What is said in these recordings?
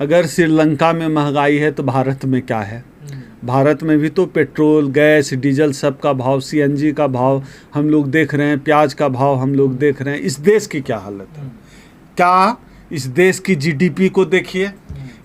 अगर श्रीलंका में महंगाई है तो भारत में क्या है? भारत में भी तो पेट्रोल, गैस, डीजल सब का भाव, सीएनजी का भाव हम लोग देख रहे हैं, प्याज का भाव हम लोग देख रहे हैं। इस देश की क्या हालत है? क्या इस देश की जीडीपी को देखिए,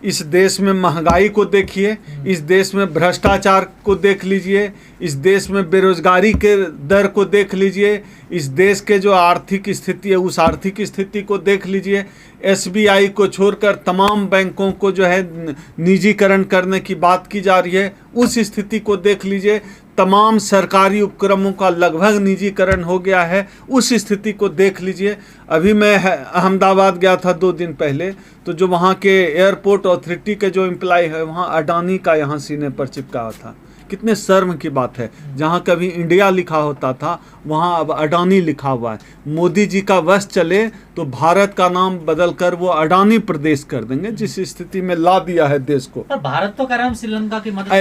इस देश में महंगाई को देखिए, इस देश में भ्रष्टाचार को देख लीजिए, इस देश में बेरोजगारी के दर को देख लीजिए, इस देश के जो आर्थिक स्थिति है उस आर्थिक स्थिति को देख लीजिए। एसबीआई को छोड़कर तमाम बैंकों को जो है निजीकरण करने की बात की जा रही है, उस स्थिति को देख लीजिए। तमाम सरकारी उपक्रमों का लगभग निजीकरण हो गया है, उस स्थिति को देख लीजिए। अभी मैं अहमदाबाद गया था 2 दिन पहले, तो जो वहाँ के एयरपोर्ट अथॉरिटी के जो एम्प्लॉय है वहाँ अडानी का यहाँ सीने पर चिपका हुआ था। कितने शर्म की बात है, जहाँ कभी इंडिया लिखा होता था वहाँ अब अडानी लिखा हुआ है। मोदी जी का वश चले तो भारत का नाम बदलकर वो अडानी प्रदेश कर देंगे, जिस स्थिति में ला दिया है देश को। पर भारत तो कह रहा है श्रीलंका की मदद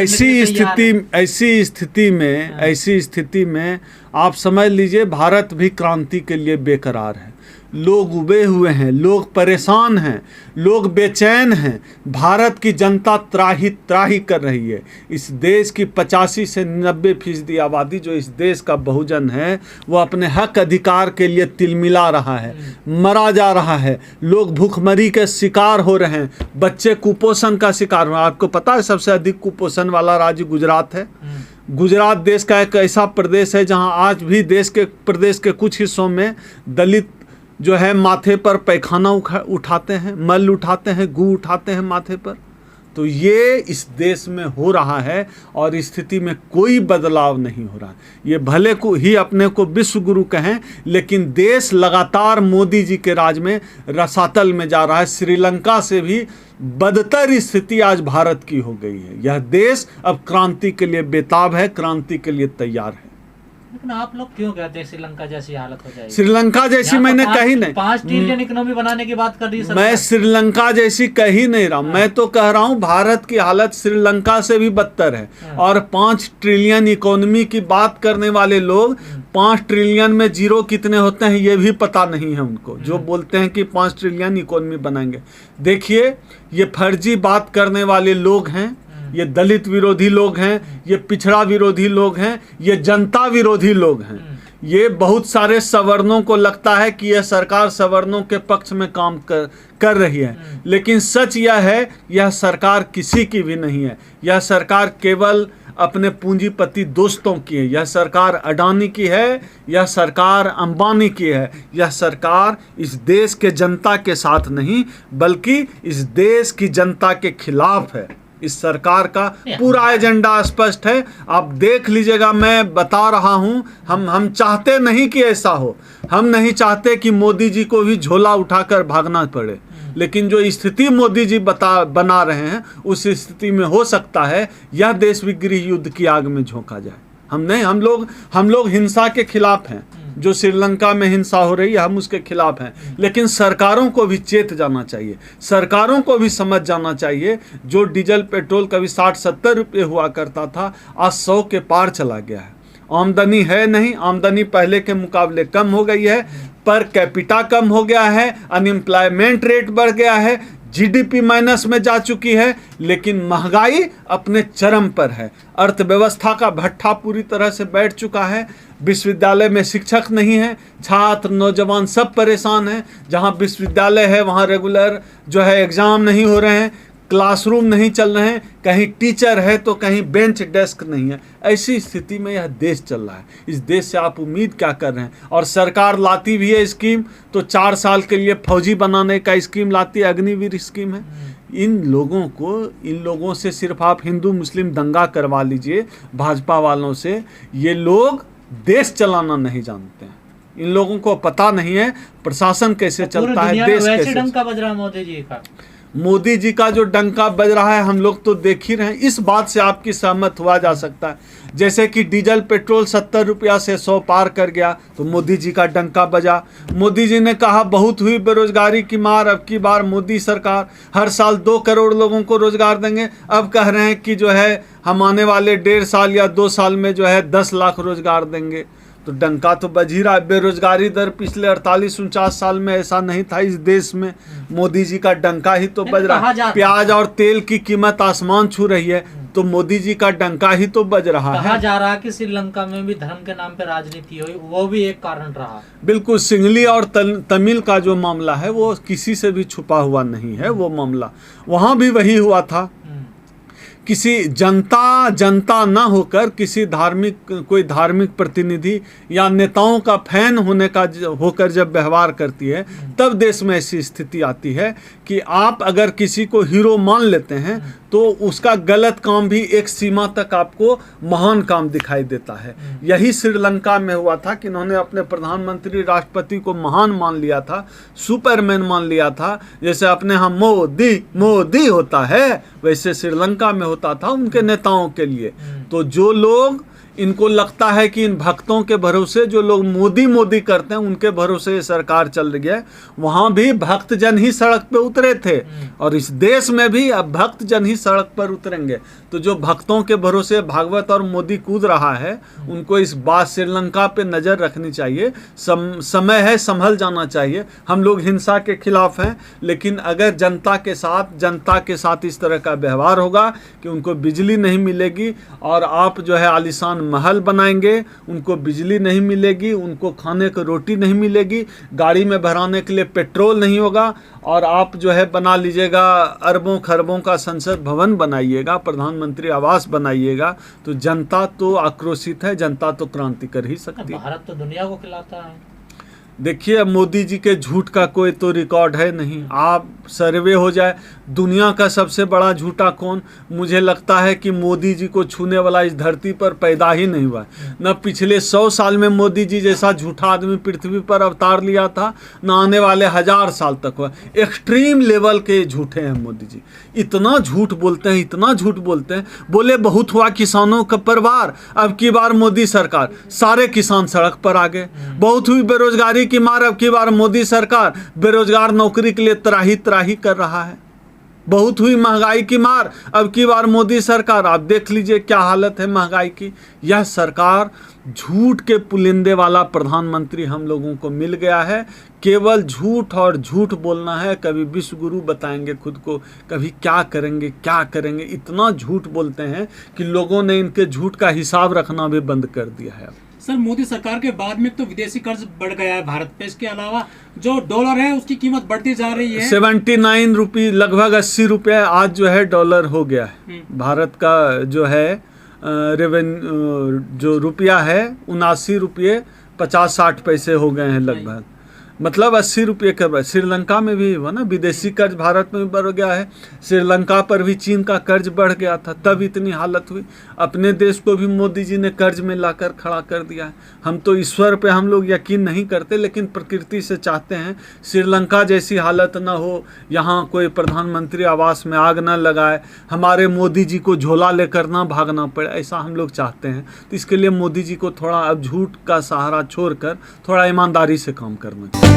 ऐसी स्थिति में आप समझ लीजिए भारत भी क्रांति के लिए बेकरार है। लोग उबे हुए हैं, लोग परेशान हैं, लोग बेचैन हैं। भारत की जनता त्राही त्राही कर रही है। इस देश की 85 से 90% आबादी जो इस देश का बहुजन है वो अपने हक अधिकार के लिए तिलमिला रहा है, मरा जा रहा है। लोग भूखमरी के शिकार हो रहे हैं, बच्चे कुपोषण का शिकार हो रहे हैं। आपको पता है सबसे अधिक कुपोषण वाला राज्य गुजरात है। गुजरात देश का एक ऐसा प्रदेश है जहां आज भी प्रदेश के कुछ हिस्सों में दलित जो है माथे पर पैखाना उठाते हैं, मल उठाते हैं, गू उठाते हैं माथे पर। तो ये इस देश में हो रहा है और इस स्थिति में कोई बदलाव नहीं हो रहा है। ये भले को ही अपने को विश्व गुरु कहें, लेकिन देश लगातार मोदी जी के राज में रसातल में जा रहा है। श्रीलंका से भी बदतर स्थिति आज भारत की हो गई है। यह देश अब क्रांति के लिए बेताब है, क्रांति के लिए तैयार है। लेकिन आप लोग क्यों कहते हैं श्रीलंका जैसी हालत हो जाएगी? श्रीलंका जैसी मैंने कही नहीं। 5 ट्रिलियन इकोनॉमी बनाने की बात कर रही है मैं श्रीलंका जैसी कही नहीं रहा। मैं तो कह रहा हूँ भारत की हालत श्रीलंका से भी बदतर है। और 5 ट्रिलियन इकोनॉमी की बात करने वाले लोग 5 ट्रिलियन में जीरो कितने होते हैं ये भी पता नहीं है उनको, जो बोलते हैं कि 5 ट्रिलियन इकोनॉमी बनाएंगे। देखिए, ये फर्जी बात करने वाले लोग हैं, ये दलित विरोधी लोग हैं, ये पिछड़ा विरोधी लोग हैं, ये जनता विरोधी लोग हैं। ये बहुत सारे सवर्णों को लगता है कि यह सरकार सवर्णों के पक्ष में काम कर रही है, लेकिन सच यह है यह सरकार किसी की भी नहीं है। यह सरकार केवल अपने पूंजीपति दोस्तों की है। यह सरकार अडानी की है, यह सरकार अंबानी की है। यह सरकार इस देश के जनता के साथ नहीं बल्कि इस देश की जनता के खिलाफ है। इस सरकार का पूरा एजेंडा स्पष्ट है, आप देख लीजिएगा। मैं बता रहा हूं, हम चाहते नहीं कि ऐसा हो। हम नहीं चाहते कि मोदी जी को भी झोला उठाकर भागना पड़े, लेकिन जो स्थिति मोदी जी बना रहे हैं उस स्थिति में हो सकता है यह देश भी गृह युद्ध की आग में झोंका जाए। हम लोग हिंसा के खिलाफ हैं। जो श्रीलंका में हिंसा हो रही है हम उसके खिलाफ हैं, लेकिन सरकारों को भी चेत जाना चाहिए, सरकारों को भी समझ जाना चाहिए। जो डीजल पेट्रोल कभी 60-70 रुपये हुआ करता था आज 100 के पार चला गया है। आमदनी है नहीं, आमदनी पहले के मुकाबले कम हो गई है, पर कैपिटा कम हो गया है, अनएम्प्लॉयमेंट रेट बढ़ गया है, जीडीपी माइनस में जा चुकी है, लेकिन महंगाई अपने चरम पर है। अर्थव्यवस्था का भट्ठा पूरी तरह से बैठ चुका है। विश्वविद्यालय में शिक्षक नहीं है, छात्र नौजवान सब परेशान हैं। जहां विश्वविद्यालय है वहां रेगुलर जो है एग्जाम नहीं हो रहे हैं, क्लासरूम नहीं चल रहे हैं, कहीं टीचर है तो कहीं बेंच डेस्क नहीं है। ऐसी स्थिति में यह देश चल रहा है। इस देश से आप उम्मीद क्या कर रहे हैं? और सरकार लाती भी है स्कीम तो 4 साल के लिए फौजी बनाने का स्कीम लाती है, अग्निवीर स्कीम है। इन लोगों से सिर्फ आप हिंदू मुस्लिम दंगा करवा लीजिए भाजपा वालों से। ये लोग देश चलाना नहीं जानते हैं। इन लोगों को पता नहीं है प्रशासन कैसे चलता है, देश कैसे। डंका बज रहा मोदी जी का। मोदी जी का जो डंका बज रहा है हम लोग तो देख ही रहे हैं। इस बात से आपकी सहमत हुआ जा सकता है जैसे कि डीजल पेट्रोल 70 रुपया से 100 पार कर गया तो मोदी जी का डंका बजा। मोदी जी ने कहा बहुत हुई बेरोजगारी की मार, अब की बार मोदी सरकार हर साल 2 करोड़ लोगों को रोजगार देंगे। अब कह रहे हैं कि जो है हम आने वाले 1.5 साल या 2 साल में जो है 10 लाख रोजगार देंगे। तो डंका तो बज ही रहा है। बेरोजगारी दर पिछले 48-49 साल में ऐसा नहीं था इस देश में। मोदी जी का डंका ही तो बज रहा है। प्याज और तेल की कीमत आसमान छू रही है, तो मोदी जी का डंका ही तो बज रहा है। कहा जा रहा है कि श्रीलंका में भी धर्म के नाम पे राजनीति हुई, वो भी एक कारण रहा। बिल्कुल, सिंघली और तमिल का जो मामला है वो किसी से भी छुपा हुआ नहीं है। वो मामला वहाँ भी वही हुआ था। किसी जनता ना होकर किसी कोई धार्मिक प्रतिनिधि या नेताओं का फैन होकर जब व्यवहार करती है, तब देश में ऐसी स्थिति आती है कि आप अगर किसी को हीरो मान लेते हैं तो उसका गलत काम भी एक सीमा तक आपको महान काम दिखाई देता है। यही श्रीलंका में हुआ था कि इन्होंने अपने प्रधानमंत्री राष्ट्रपति को महान मान लिया था, सुपरमैन मान लिया था। जैसे अपने यहाँ मोदी होता है, वैसे श्रीलंका में होता था उनके नेताओं के लिए। तो जो लोग, इनको लगता है कि इन भक्तों के भरोसे, जो लोग मोदी करते हैं उनके भरोसे ये सरकार चल रही है, वहाँ भी भक्तजन ही सड़क पे उतरे थे और इस देश में भी अब भक्तजन ही सड़क पर उतरेंगे। तो जो भक्तों के भरोसे भागवत और मोदी कूद रहा है, उनको इस बात श्रीलंका पे नज़र रखनी चाहिए। समय है, संभल जाना चाहिए। हम लोग हिंसा के खिलाफ हैं, लेकिन अगर जनता के साथ इस तरह का व्यवहार होगा कि उनको बिजली नहीं मिलेगी और आप जो है आलीशान महल बनाएंगे, उनको बिजली नहीं मिलेगी, उनको खाने को रोटी नहीं मिलेगी, गाड़ी में भराने के लिए पेट्रोल नहीं होगा, और आप जो है बना लीजिएगा अरबों खरबों का संसद भवन बनाइएगा, प्रधानमंत्री आवास बनाइएगा, तो जनता तो आक्रोशित है, जनता तो क्रांति कर ही सकती है। भारत तो दुनिया को खिलाता है। देखिए, मोदी जी के झूठ का कोई तो रिकॉर्ड है नहीं। आप सर्वे हो जाए, दुनिया का सबसे बड़ा झूठा कौन? मुझे लगता है कि मोदी जी को छूने वाला इस धरती पर पैदा ही नहीं हुआ। न पिछले 100 साल में मोदी जी जैसा झूठा आदमी पृथ्वी पर अवतार लिया था, न आने वाले 1000 साल तक हुआ। एक्सट्रीम लेवल के झूठे हैं मोदी जी। इतना झूठ बोलते हैं, इतना झूठ बोलते हैं। बोले बहुत हुआ किसानों का परवार, अब की बार मोदी सरकार, सारे किसान सड़क पर आ गए। बहुत हुई बेरोजगारी की मार, अब की बार मोदी सरकार बेरोजगार नौकरी के लिए त्राही कर रहा है। बहुत हुई महंगाई की मार, अब की बार मोदी सरकार, आप देख लीजिए क्या हालत है महंगाई की। यह सरकार, झूठ के पुलिंदे वाला प्रधानमंत्री हम लोगों को मिल गया है। केवल झूठ और झूठ बोलना है। कभी विश्व गुरु बताएंगे खुद को, कभी क्या करेंगे। इतना झूठ बोलते हैं कि लोगों ने इनके झूठ का हिसाब रखना भी बंद कर दिया है। सर, मोदी सरकार के बाद में तो विदेशी कर्ज बढ़ गया है भारत पे। इसके अलावा जो डॉलर है उसकी कीमत बढ़ती जा रही है। 79 रुपये, लगभग 80 रुपये आज जो है डॉलर हो गया है। भारत का जो है जो रुपया है 79 रुपये 50-60 पैसे हो गए हैं लगभग। मतलब 80 रुपये का। श्रीलंका में भी हुआ ना, विदेशी कर्ज भारत में भी बढ़ गया है। श्रीलंका पर भी चीन का कर्ज बढ़ गया था, तब इतनी हालत हुई। अपने देश को भी मोदी जी ने कर्ज में लाकर खड़ा कर दिया है। हम तो ईश्वर पे हम लोग यकीन नहीं करते, लेकिन प्रकृति से चाहते हैं श्रीलंका जैसी हालत ना हो, यहाँ कोई प्रधानमंत्री आवास में आग ना लगाए, हमारे मोदी जी को झोला लेकर ना भागना पड़े, ऐसा हम लोग चाहते हैं। तो इसके लिए मोदी जी को थोड़ा अब झूठ का सहारा छोड़कर थोड़ा ईमानदारी से काम करना चाहिए।